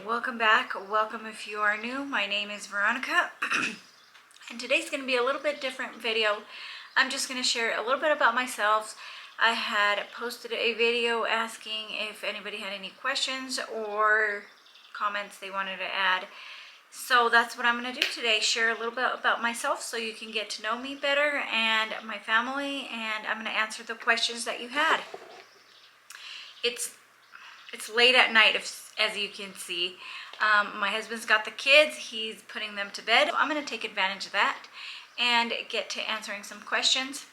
welcome back. Welcome if you are new. My name is Veronica and today's going to be a little bit different video. I'm just going to share a little bit about myself. I had posted a video asking if anybody had any questions or comments they wanted to add. So that's what I'm going to do today, share a little bit about myself so you can get to know me better and my family, and I'm going to answer the questions that you had. It's late at night, as you can see. My husband's got the kids. He's putting them to bed. So I'm going to take advantage of that and get to answering some questions.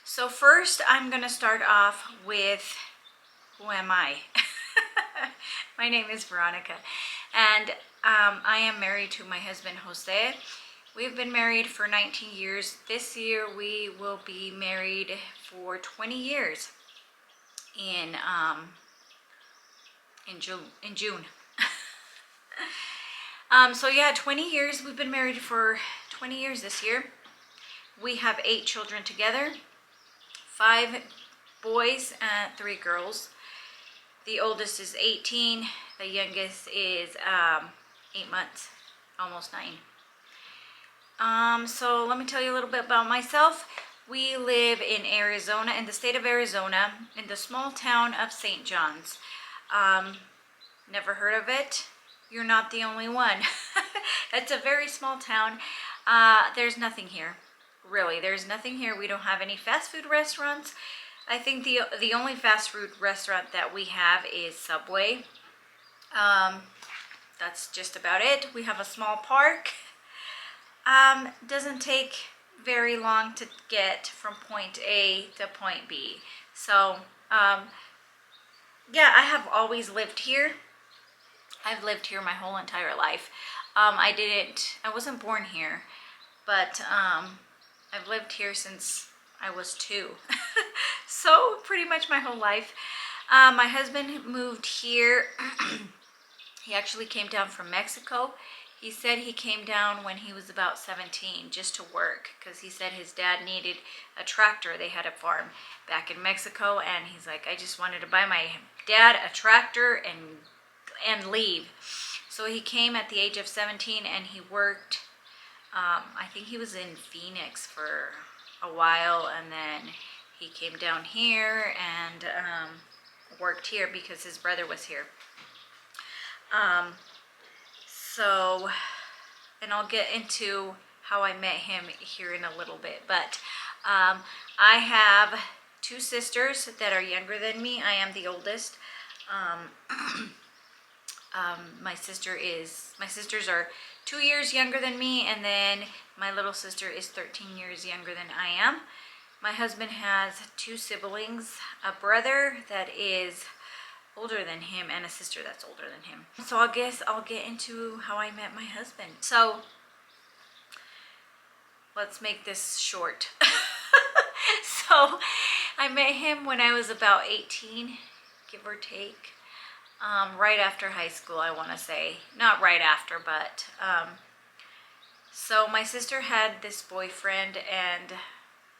So first, I'm going to start off with, who am I? My name is Veronica, and I am married to my husband, Jose. We've been married for 19 years. This year, we will be married for 20 years in June. So yeah, 20 years. We've been married for 20 years this year. We have 8 children together, 5 boys and 3 girls. The oldest is 18. The youngest is 8 months, almost 9. So let me tell you a little bit about myself. We live in Arizona, in the state of Arizona, in the small town of St. John's. Never heard of it? You're not the only one. It's a very small town. There's nothing here. Really, there's nothing here. We don't have any fast food restaurants. I think the only fast food restaurant that we have is Subway. That's just about it. We have a small park. Doesn't take very long to get from point A to point B. So, yeah, I have always lived here. I've lived here my whole entire life. I wasn't born here, but I've lived here since I was 2. So pretty much my whole life. My husband moved here. He actually came down from Mexico. He said he came down when he was about 17 just to work, because he said his dad needed a tractor. They had a farm back in Mexico, and he's like, I just wanted to buy my dad a tractor and leave. So he came at the age of 17, and he worked, I think he was in Phoenix for a while, and then he came down here and worked here because his brother was here. So, and I'll get into how I met him here in a little bit, but I have 2 sisters that are younger than me. I am the oldest. My sisters are 2 years younger than me, and then my little sister is 13 years younger than I am. My husband has 2 siblings, a brother that is older than him and a sister that's older than him. So I guess I'll get into how I met my husband. So let's make this short. So I met him when I was about 18, give or take. Right after high school, I want to say. Not right after, but so my sister had this boyfriend, and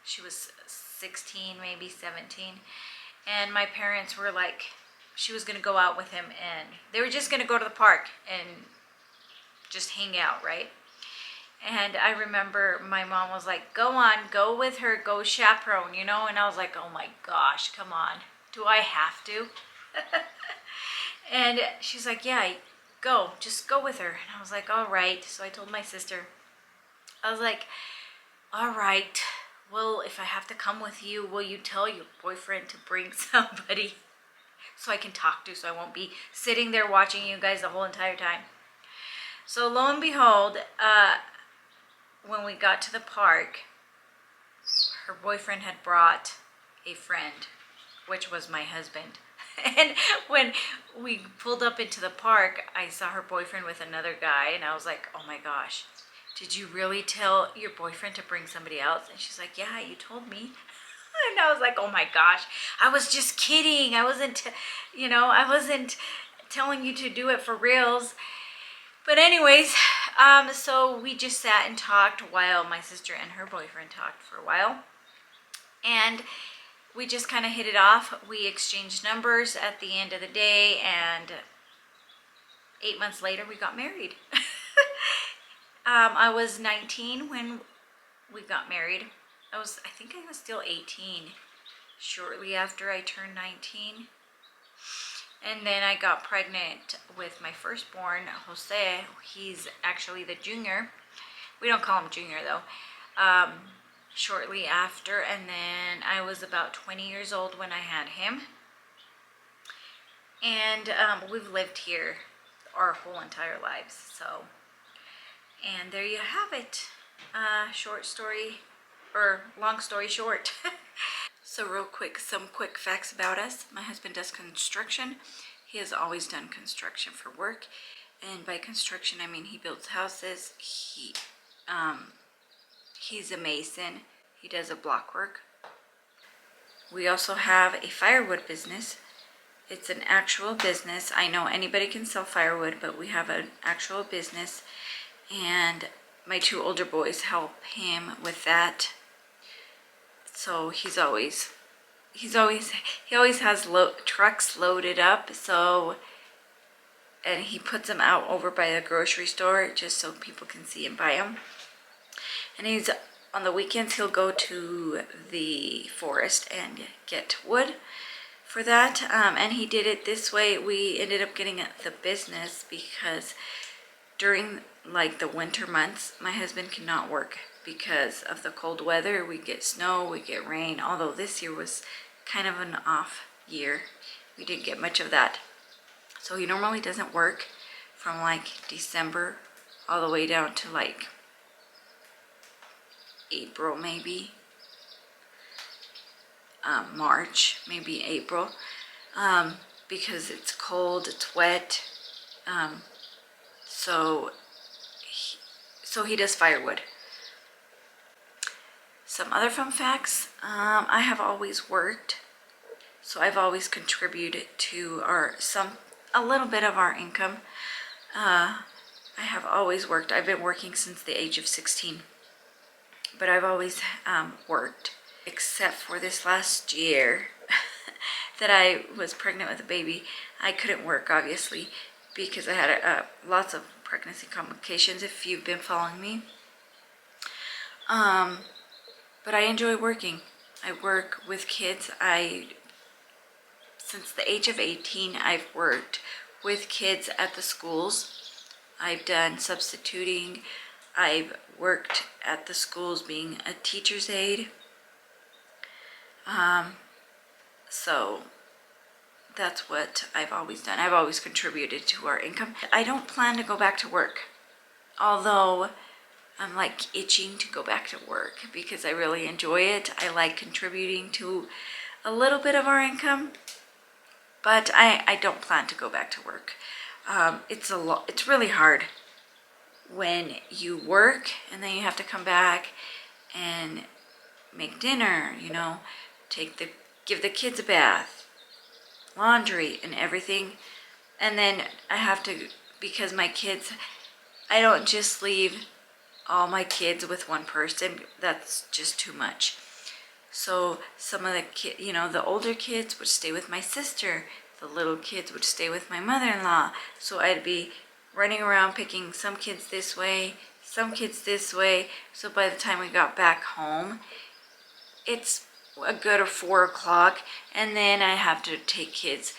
she was 16, maybe 17, and my parents were like, she was going to go out with him, and they were just going to go to the park and just hang out, right? And I remember my mom was like, go on, go with her, go chaperone, you know? And I was like, oh my gosh, come on. Do I have to? And she's like, yeah, go, just go with her. And I was like, all right. So I told my sister, I was like, all right, well, if I have to come with you, will you tell your boyfriend to bring somebody so I can talk to, so I won't be sitting there watching you guys the whole entire time? So lo and behold, when we got to the park, her boyfriend had brought a friend, which was my husband. And when we pulled up into the park, I saw her boyfriend with another guy, and I was like, oh my gosh, did you really tell your boyfriend to bring somebody else? And she's like, yeah, you told me. And I was like, oh my gosh, I was just kidding. I wasn't telling you to do it for reals. But anyways, so we just sat and talked while my sister and her boyfriend talked for a while. And we just kind of hit it off. We exchanged numbers at the end of the day, and 8 months later, we got married. I was 19 when we got married. I think I was still 18 shortly after I turned 19. And then I got pregnant with my firstborn, Jose. He's actually the junior. We don't call him junior though. Shortly after, and then I was about 20 years old when I had him. And we've lived here our whole entire lives. So, and there you have it. Short story, or long story short. So real quick, some quick facts about us. My husband does construction. He has always done construction for work. And by construction, I mean he builds houses. He's a mason. He does a block work. We also have a firewood business. It's an actual business. I know anybody can sell firewood, but we have an actual business. And my 2 older boys help him with that. So he always has trucks loaded up. So, and he puts them out over by the grocery store just so people can see and buy them. And on the weekends he'll go to the forest and get wood for that. And he did it this way. We ended up getting the business because during like the winter months, my husband cannot work because of the cold weather. We get snow, we get rain, although this year was kind of an off year. We didn't get much of that. So he normally doesn't work from like December all the way down to like April maybe. March, maybe April, because it's cold, it's wet. So he does firewood. Some other fun facts. I have always worked, so I've always contributed to a little bit of our income. I have always worked. I've been working since the age of 16, but I've always worked, except for this last year that I was pregnant with a baby. I couldn't work, obviously, because I had lots of pregnancy complications, if you've been following me. But I enjoy working. I work with kids. Since the age of 18, I've worked with kids at the schools. I've done substituting. I've worked at the schools being a teacher's aide. So that's what I've always done. I've always contributed to our income. I don't plan to go back to work, although I'm like itching to go back to work because I really enjoy it. I like contributing to a little bit of our income, but I don't plan to go back to work. It's really hard when you work and then you have to come back and make dinner, give the kids a bath, laundry and everything. And then I have to, because my kids, I don't just leave all my kids with one person. That's just too much. So some of the kids, the older kids would stay with my sister. The little kids would stay with my mother-in-law. So I'd be running around picking some kids this way, some kids this way. So by the time we got back home, it's a good 4 o'clock. And then I have to take kids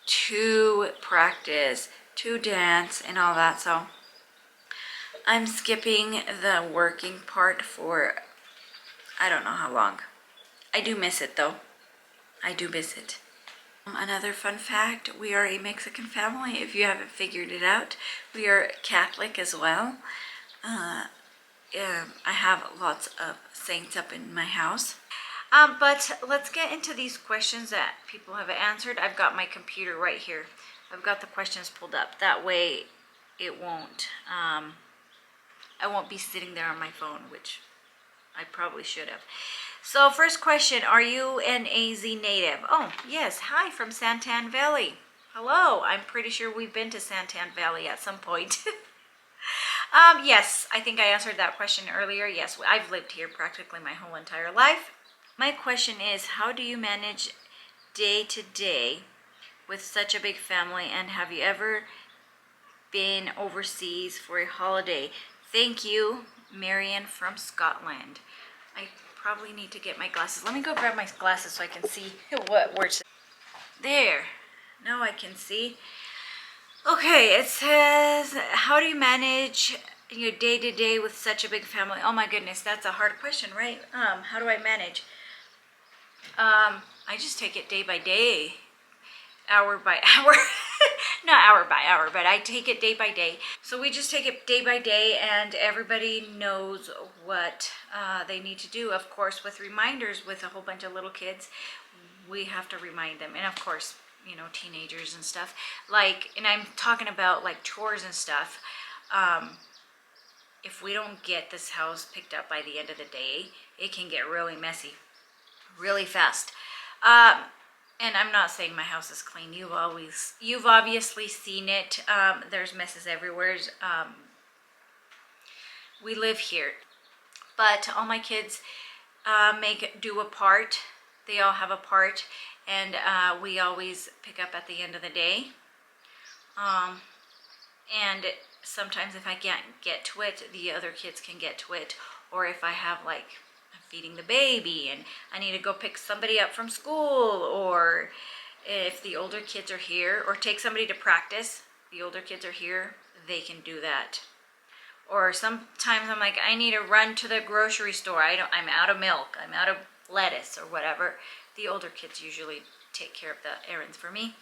to practice, to dance and all that. So I'm skipping the working part for I don't know how long. I do miss it though. I do miss it. Another fun fact, we are a Mexican family, if you haven't figured it out. We are Catholic as well. I have lots of saints up in my house. But let's get into these questions that people have answered. I've got my computer right here. I've got the questions pulled up. That way it won't, I won't be sitting there on my phone, which I probably should have. So first question, are you an AZ native? Oh, yes. Hi from Santan Valley. Hello. I'm pretty sure we've been to Santan Valley at some point. Yes, I think I answered that question earlier. Yes, I've lived here practically my whole entire life. My question is, how do you manage day to day with such a big family, and have you ever been overseas for a holiday. Thank you, Marion from Scotland. I probably need to get my glasses. Let me go grab my glasses so I can see what words. There. Now I can see. Okay, it says, how do you manage your day-to-day with such a big family? Oh my goodness, that's a hard question, right? How do I manage? I just take it day by day, hour by hour. Not hour by hour, but I take it day by day. So we just take it day by day, and everybody knows what they need to do. Of course, with reminders, with a whole bunch of little kids, we have to remind them. And of course, you know, teenagers and stuff. Like, and I'm talking about like chores and stuff. If we don't get this house picked up by the end of the day, it can get really messy, really fast. And I'm not saying my house is clean. You've obviously seen it. There's messes everywhere. We live here, but all my kids do a part. They all have a part, and we always pick up at the end of the day. And sometimes if I can't get to it, the other kids can get to it. Or if I have, like, I'm feeding the baby and I need to go pick somebody up from school, or if the older kids are here, or take somebody to practice, the older kids are here, they can do that. Or sometimes I'm like, I need to run to the grocery store. I'm out of milk. I'm out of lettuce or whatever. The older kids usually take care of the errands for me.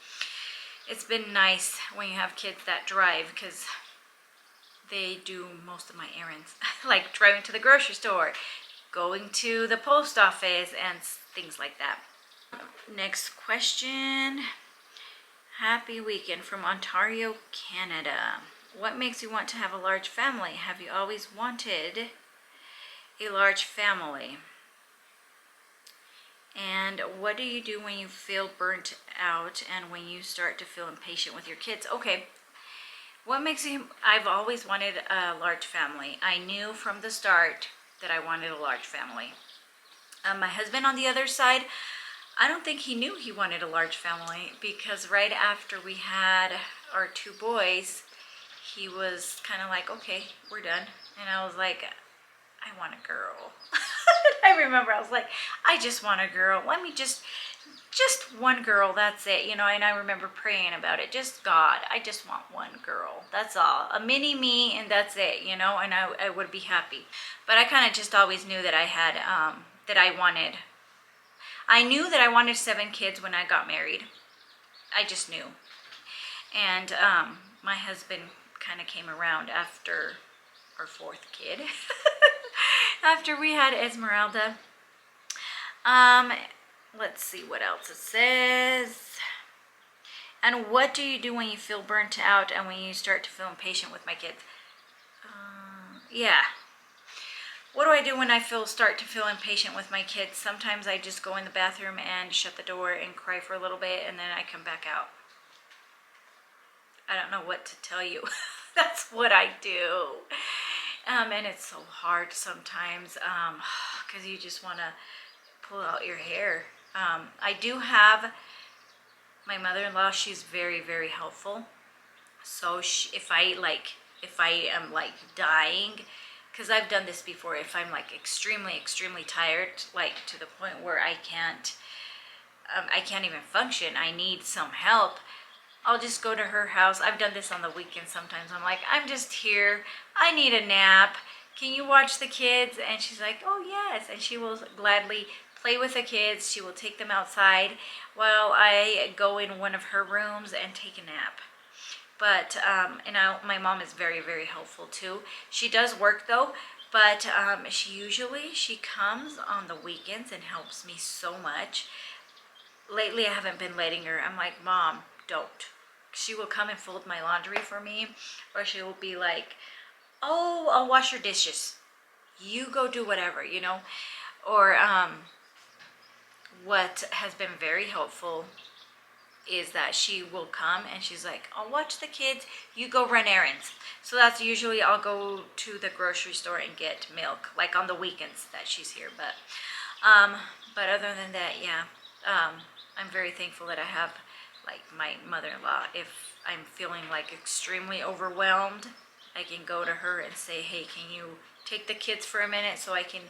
It's been nice when you have kids that drive, because they do most of my errands. Like driving to the grocery store, going to the post office, and things like that. Next question. Happy weekend from Ontario, Canada. What makes you want to have a large family? Have you always wanted a large family? And what do you do when you feel burnt out and when you start to feel impatient with your kids? Okay, what makes you... I've always wanted a large family. I knew from the start that I wanted a large family. My husband on the other side, I don't think he knew he wanted a large family, because right after we had our 2 boys, he was kind of like, okay, we're done. And I was like, I want a girl. I remember I was like, I just want a girl. Let me just one girl, that's it, you know. And I remember praying about it. Just God, I just want one girl. That's all. A mini me, and that's it, you know, and I would be happy. But I kind of just always knew that I had, I knew that I wanted 7 kids when I got married. I just knew. And my husband kind of came around after our 4th kid. After we had Esmeralda. Let's see what else it says. And what do you do when you feel burnt out and when you start to feel impatient with my kids? Yeah. What do I do when I start to feel impatient with my kids? Sometimes I just go in the bathroom and shut the door and cry for a little bit, and then I come back out. I don't know what to tell you. That's what I do. And it's so hard sometimes, because you just want to pull out your hair. I do have my mother-in-law. She's very, very helpful. So if I am like dying, because I've done this before, if I'm like extremely, extremely tired, like to the point where I can't even function, I need some help, I'll just go to her house. I've done this on the weekend sometimes. I'm like, I'm just here. I need a nap. Can you watch the kids? And she's like, oh yes. And she will gladly play with the kids. She will take them outside while I go in one of her rooms and take a nap. But, my mom is very, very helpful too. She does work though, but she comes on the weekends and helps me so much. Lately, I haven't been letting her. I'm like, Mom, don't. She will come and fold my laundry for me, or she will be like, oh, I'll wash your dishes. You go do whatever, you know. Or what has been very helpful is that she will come and she's like, I'll watch the kids, you go run errands. So that's usually I'll go to the grocery store and get milk, like on the weekends that she's here. But other than that, yeah, I'm very thankful that I have like my mother-in-law, if I'm feeling like extremely overwhelmed, I can go to her and say, hey, can you take the kids for a minute so I can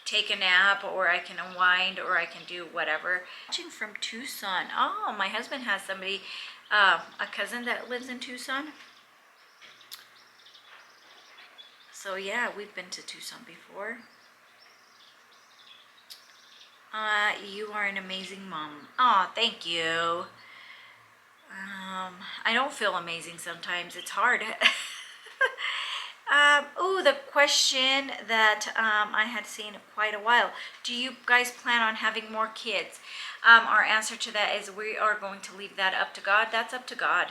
take a nap, or I can unwind, or I can do whatever. Watching from Tucson. Oh, my husband has somebody, a cousin that lives in Tucson. So yeah, we've been to Tucson before. You are an amazing mom. Oh, thank you. I don't feel amazing sometimes. It's hard. Oh, the question that I had seen quite a while. Do you guys plan on having more kids? Our answer to that is we are going to leave that up to God. That's up to God.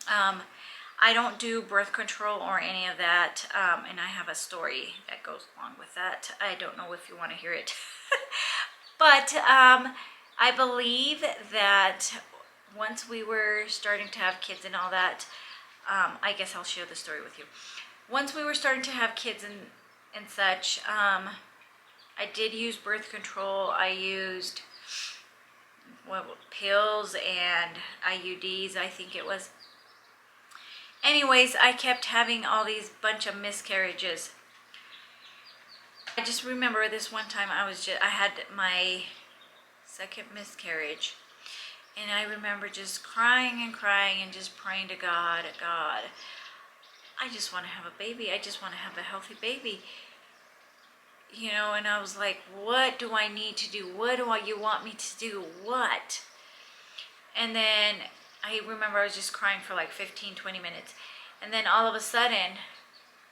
I don't do birth control or any of that, and I have a story that goes along with that. I don't know if you want to hear it. But I believe that once we were starting to have kids and all that, I guess I'll share the story with you. Once we were starting to have kids and such, I did use birth control. I used pills and IUDs, I think it was. Anyways, I kept having all these bunch of miscarriages. I just remember this one time I had my second miscarriage, and I remember just crying and crying and just praying to God, God, I just want to have a baby. I just want to have a healthy baby. You know, and I was like, what do I need to do? What do you want me to do? What? And then I remember I was just crying for like 15, 20 minutes. And then all of a sudden,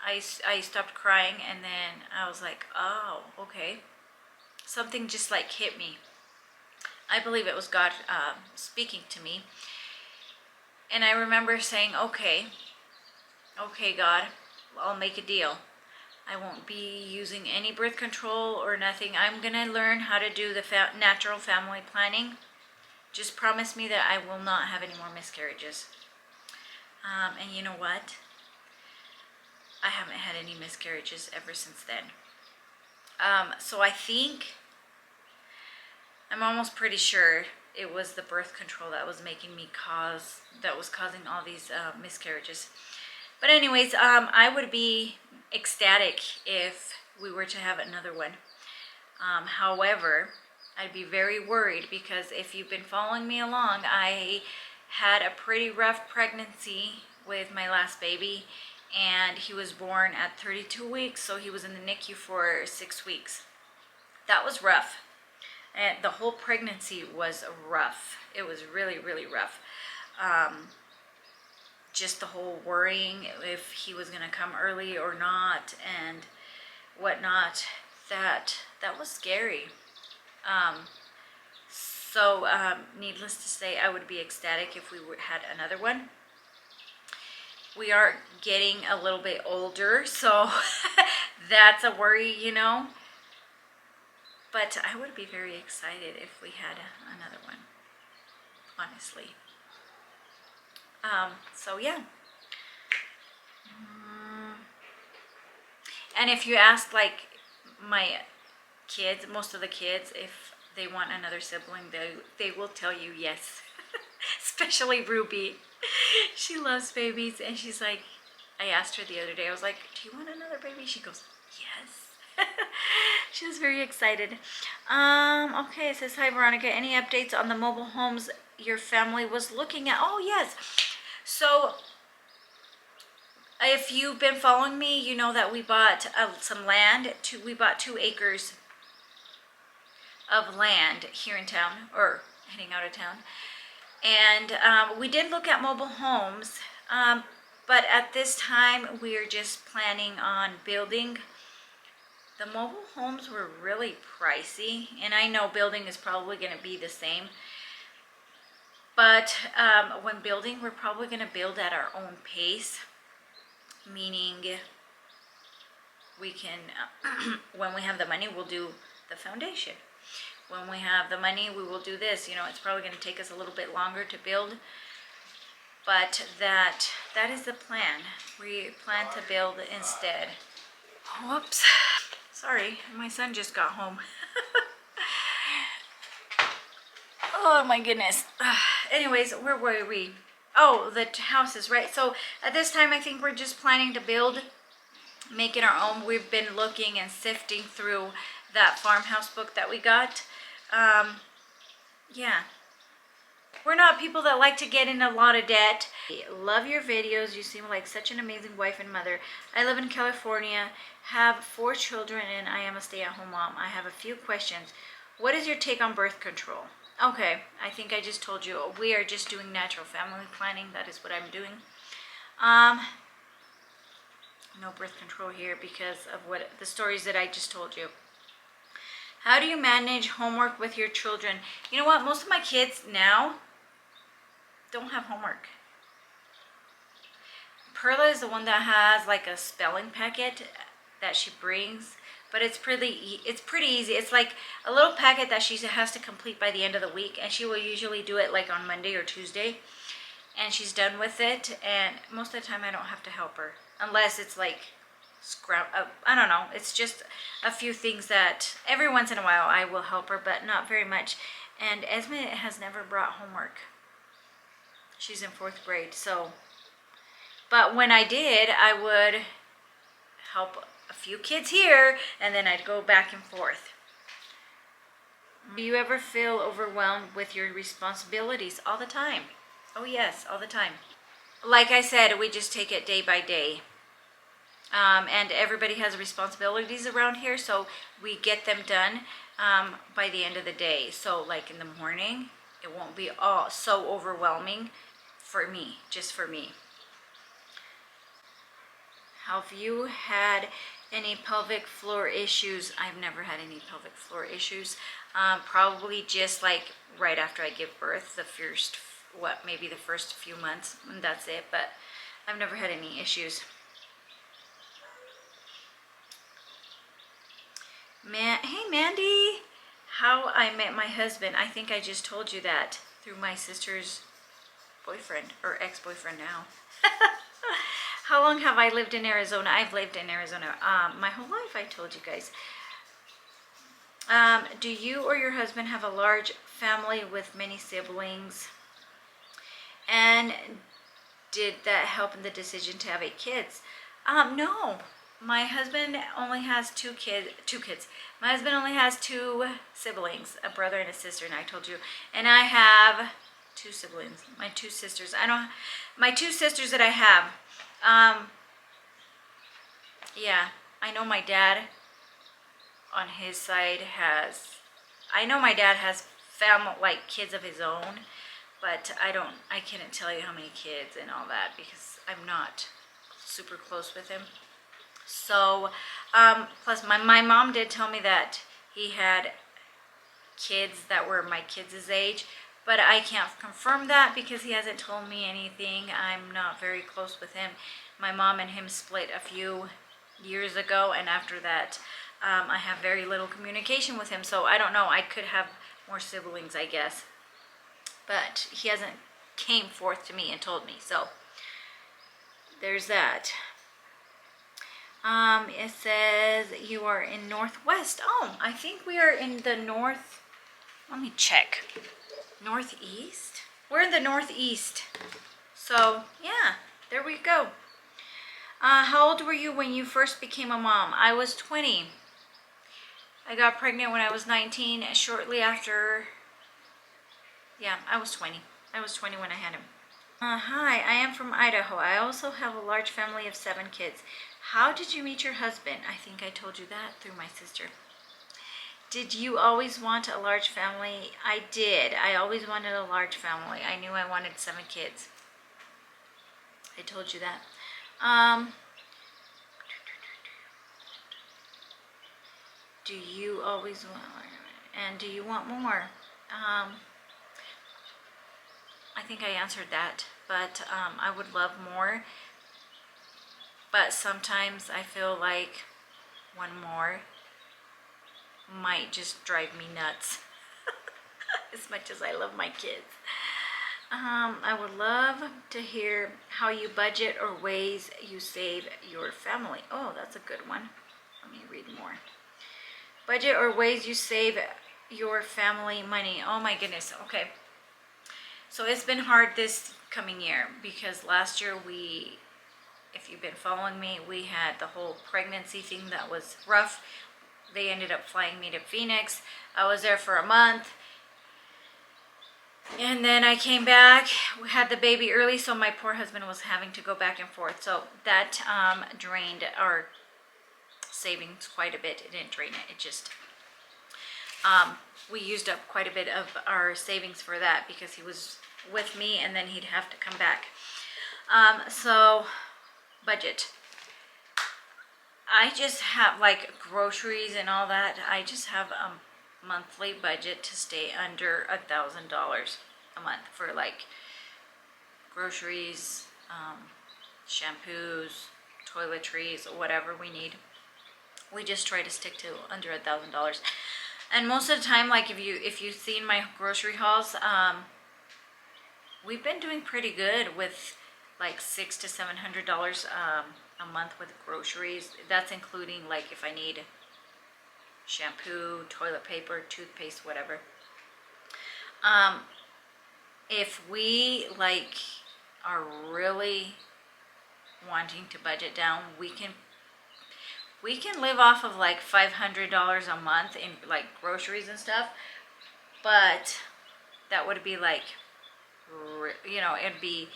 I stopped crying, and then I was like, oh, okay. Something just like hit me. I believe it was God speaking to me. And I remember saying, okay, God, I'll make a deal. I won't be using any birth control or nothing. I'm going to learn how to do the natural family planning. Just promise me that I will not have any more miscarriages. And you know what? I haven't had any miscarriages ever since then. So I think, I'm almost pretty sure it was the birth control that was causing all these miscarriages. But anyways, I would be ecstatic if we were to have another one. However, I'd be very worried because if you've been following me along, I had a pretty rough pregnancy with my last baby, and he was born at 32 weeks, so he was in the NICU for 6 weeks. That was rough. And the whole pregnancy was rough. It was really, really rough. Just the whole worrying if he was going to come early or not and whatnot, that was scary. So needless to say, I would be ecstatic if we had another one. We are getting a little bit older, so that's a worry, you know. But I would be very excited if we had another one, honestly. So yeah. And if you ask like my kids, most of the kids, if they want another sibling, they will tell you yes. Especially Ruby. She loves babies, and she's like, I asked her the other day, I was like, do you want another baby? She goes, yes. She was very excited. Okay, it says, hi Veronica, any updates on the mobile homes your family was looking at? Oh yes. So if you've been following me, you know that we bought some land. We bought 2 acres of land here in town, or heading out of town. And we did look at mobile homes, but at this time we're just planning on building. The mobile homes were really pricey, and I know building is probably going to be the same. But when building, we're probably going to build at our own pace, meaning we can, when we have the money, we'll do the foundation. When we have the money, we will do this. You know, it's probably going to take us a little bit longer to build, but that is the plan. We plan to build instead. Whoops. Sorry, my son just got home. Oh my goodness. Anyways, where were we? Oh, the houses, right? So at this time, I think we're just planning to build, make it our own. We've been looking and sifting through that farmhouse book that we got. Yeah. We're not people that like to get in a lot of debt. Love your videos. You seem like such an amazing wife and mother. I live in California, have 4 children, and I am a stay-at-home mom. I have a few questions. What is your take on birth control? Okay, I think I just told you. We are just doing natural family planning. That is what I'm doing. No birth control here because of what the stories that I just told you. How do you manage homework with your children? You know what? Most of my kids now don't have homework. Perla is the one that has like a spelling packet that she brings, but it's pretty easy. It's like a little packet that she has to complete by the end of the week, and she will usually do it like on Monday or Tuesday, and she's done with it. And most of the time I don't have to help her unless it's like I don't know. It's just a few things that every once in a while I will help her, but not very much. And Esme has never brought homework. She's in 4th grade, so. But when I did, I would help a few kids here, and then I'd go back and forth. Do you ever feel overwhelmed with your responsibilities? All the time. Oh yes, all the time. Like I said, we just take it day by day. And everybody has responsibilities around here, so we get them done by the end of the day. So like in the morning, it won't be all so overwhelming for me, just for me. Have you had any pelvic floor issues? I've never had any pelvic floor issues. Probably just like right after I give birth, the first, maybe the first few months, and that's it. But I've never had any issues. Hey Mandy, how I met my husband. I think I just told you that through my sister's boyfriend, or ex-boyfriend now. How long have I lived in Arizona? I've lived in Arizona my whole life, I told you guys. Do you or your husband have a large family with many siblings? And did that help in the decision to have 8 kids? No. My husband only has 2 kids. My husband only has 2 siblings, a brother and a sister, and I told you. And I have 2 siblings, my 2 sisters. My 2 sisters that I have. Yeah, I know my dad on his side I know my dad has family, like kids of his own, but I couldn't tell you how many kids and all that because I'm not super close with him. So, plus my mom did tell me that he had kids that were my kids' age, but I can't confirm that because he hasn't told me anything. I'm not very close with him. My mom and him split a few years ago, and after that, I have very little communication with him, so I don't know. I could have more siblings, I guess, but he hasn't came forth to me and told me, so there's that. It says you are in Northwest. Oh, I think we are in the North. Let me check. Northeast? We're in the Northeast. So, yeah, there we go. How old were you when you first became a mom? I was 20. I got pregnant when I was 19. Shortly after, yeah, I was 20. I was 20 when I had him. Hi, I am from Idaho. I also have a large family of 7 kids. How did you meet your husband? I think I told you that through my sister. Did you always want a large family? I did. I always wanted a large family. I knew I wanted 7 kids. I told you that. Do you always want, and do you want more? I think I answered that, but I would love more. But sometimes I feel like one more might just drive me nuts as much as I love my kids. I would love to hear how you budget or ways you save your family. Oh, that's a good one. Let me read more. Budget or ways you save your family money. Oh my goodness. Okay. So it's been hard this coming year because last year if you've been following me, we had the whole pregnancy thing that was rough. They ended up flying me to Phoenix. I was there for a month. And then I came back. We had the baby early, so my poor husband was having to go back and forth. So that drained our savings quite a bit. It didn't drain it. It just, we used up quite a bit of our savings for that because he was with me and then he'd have to come back. So budget. I just have like groceries and all that. I just have a monthly budget to stay under $1,000 a month for like groceries, shampoos, toiletries, whatever we need. We just try to stick to under $1,000. And most of the time, like if you've seen my grocery hauls, we've been doing pretty good with like $600 to $700 a month with groceries. That's including like if I need shampoo, toilet paper, toothpaste, whatever. If we like are really wanting to budget down, we can live off of like $500 a month in like groceries and stuff, but that would be like, you know, it'd be,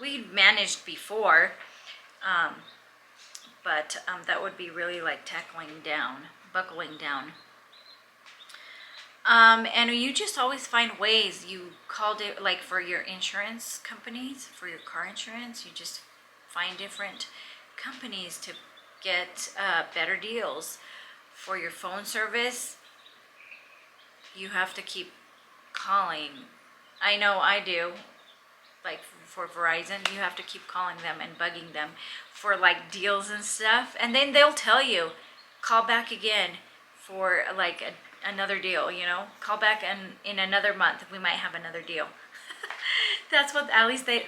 we managed before, but that would be really like buckling down. And you just always find ways. You called it like for your insurance companies, for your car insurance, you just find different companies to get better deals. For your phone service, you have to keep calling. I know I do. Like for Verizon, you have to keep calling them and bugging them for like deals and stuff. And then they'll tell you, call back again for like another deal, you know. Call back in another month. We might have another deal. That's what at least they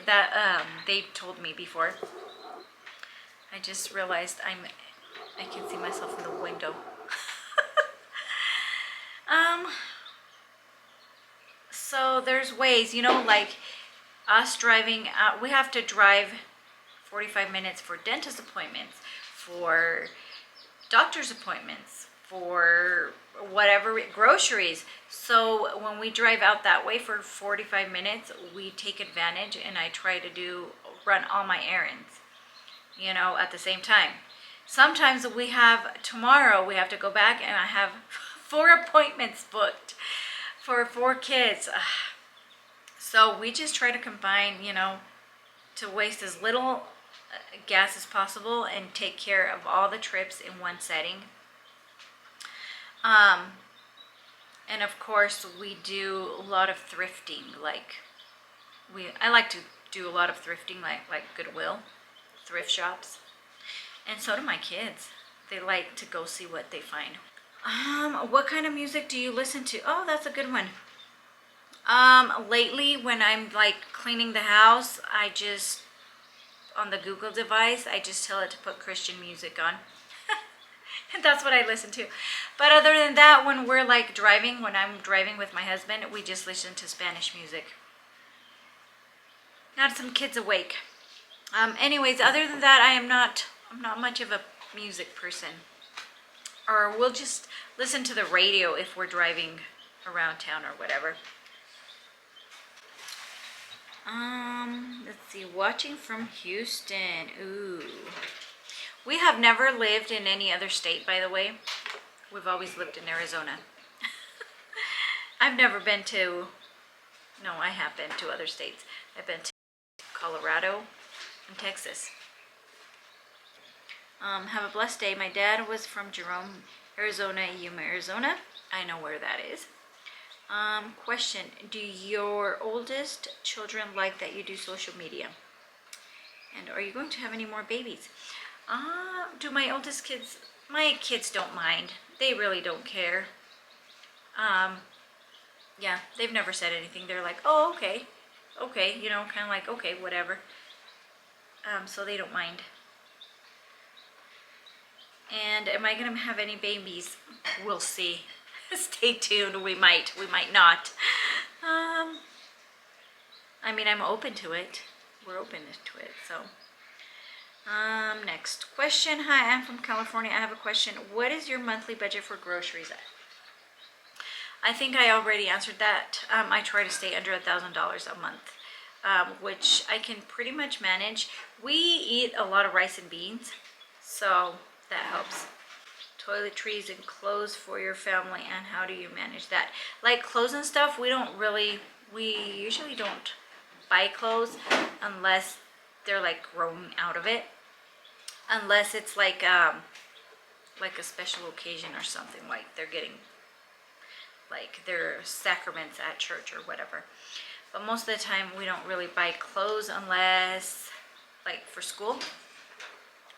told me before. I just realized I can see myself in the window. So there's ways, you know, like us driving out, we have to drive 45 minutes for dentist appointments, for doctor's appointments, for whatever, groceries. So when we drive out that way for 45 minutes, we take advantage and I try to run all my errands, you know, at the same time. Sometimes tomorrow we have to go back and I have 4 appointments booked for 4 kids. So we just try to combine, you know, to waste as little gas as possible and take care of all the trips in one setting. And of course we do a lot of thrifting. Like I like to do a lot of thrifting, like Goodwill, thrift shops. And so do my kids. They like to go see what they find. What kind of music do you listen to? Oh, that's a good one. Lately when I'm like cleaning the house, on the Google device, I just tell it to put Christian music on. And that's what I listen to. But other than that, when we're like when I'm driving with my husband, we just listen to Spanish music. Got some kids awake. Anyways, other than that, I'm not much of a music person. Or we'll just listen to the radio if we're driving around town or whatever. Let's see, watching from Houston. Ooh. We have never lived in any other state, by the way. We've always lived in Arizona. I've never been to, no, I have been to other states. I've been to Colorado and Texas. Have a blessed day. My dad was from Jerome, Arizona, Yuma, Arizona. I know where that is. Question, do your oldest children like that you do social media? And are you going to have any more babies? Do my oldest kids, my kids don't mind. They really don't care. Yeah, they've never said anything. They're like, oh, okay, you know, kind of like, okay, whatever. So they don't mind. And am I going to have any babies? We'll see. Stay tuned. We might not. I mean, I'm open to it. We're open to it. So, next question. Hi, I'm from California. I have a question. What is your monthly budget for groceries? I think I already answered that. I try to stay under $1,000 a month, which I can pretty much manage. We eat a lot of rice and beans, so that helps. Toiletries and clothes for your family, and how do you manage that? Like clothes and stuff, we usually don't buy clothes unless they're like grown out of it. Unless it's like a special occasion or something, like they're getting like their sacraments at church or whatever. But most of the time we don't really buy clothes unless like for school,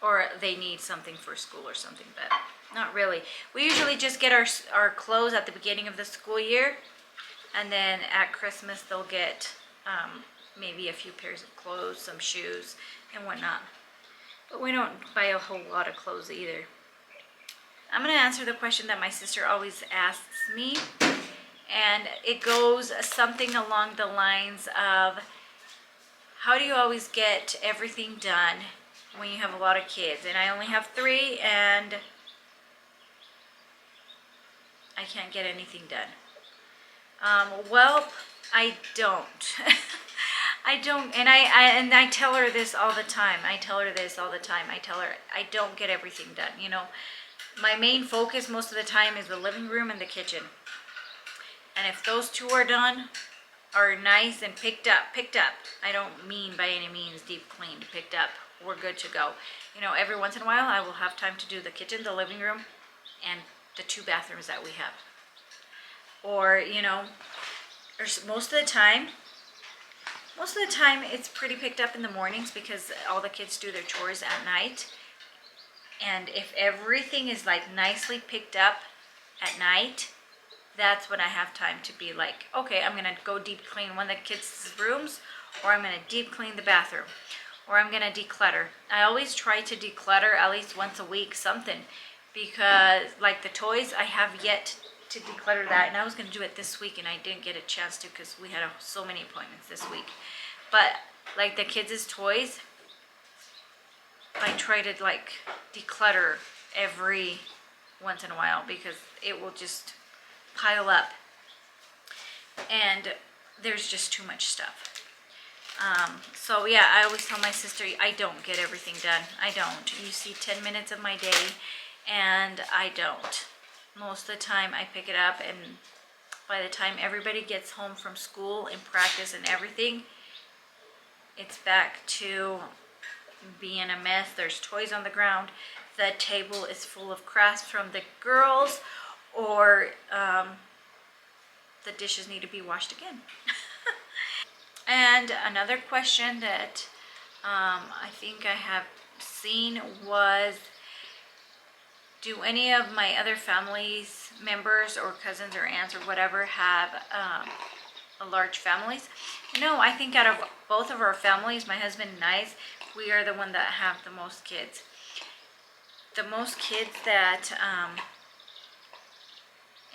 or they need something for school or something, but not really. We usually just get our clothes at the beginning of the school year, and then at Christmas they'll get maybe a few pairs of clothes, some shoes and whatnot. But we don't buy a whole lot of clothes either. I'm going to answer the question that my sister always asks me, and it goes something along the lines of, how do you always get everything done when you have a lot of kids? And I only have 3, and I can't get anything done. Well, I don't. I don't, and I tell her this all the time. I tell her I don't get everything done. You know, my main focus most of the time is the living room and the kitchen. And if those 2 are done, are nice and picked up. I don't mean by any means deep cleaned, picked up. We're good to go. You know, every once in a while I will have time to do the kitchen, the living room, and the 2 bathrooms that we have. Or, you know, most of the time it's pretty picked up in the mornings because all the kids do their chores at night. And if everything is like nicely picked up at night, that's when I have time to be like, okay, I'm gonna go deep clean one of the kids' rooms, or I'm gonna deep clean the bathroom, or I'm gonna declutter. I always try to declutter at least once a week, something, because like the toys, I have yet to declutter that, and I was gonna do it this week and I didn't get a chance to because we had so many appointments this week. But like the kids' toys, I try to like declutter every once in a while because it will just pile up and there's just too much stuff. So yeah, I always tell my sister I don't get everything done. I don't. You see 10 minutes of my day and I don't. Most of the time I pick it up, and by the time everybody gets home from school and practice and everything, it's back to being a mess. There's toys on the ground. The table is full of crafts from the girls, or the dishes need to be washed again. And another question that I think I have seen was, do any of my other family's members or cousins or aunts or whatever have large families? No, I think out of both of our families, my husband and I, we are the one that have the most kids. The most kids that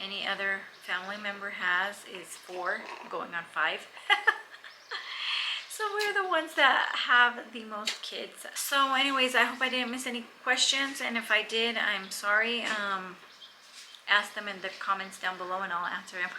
any other family member has is 4, going on 5. So we're the ones that have the most kids. So anyways, I hope I didn't miss any questions, and if I did, I'm sorry. Ask them in the comments down below and I'll answer them.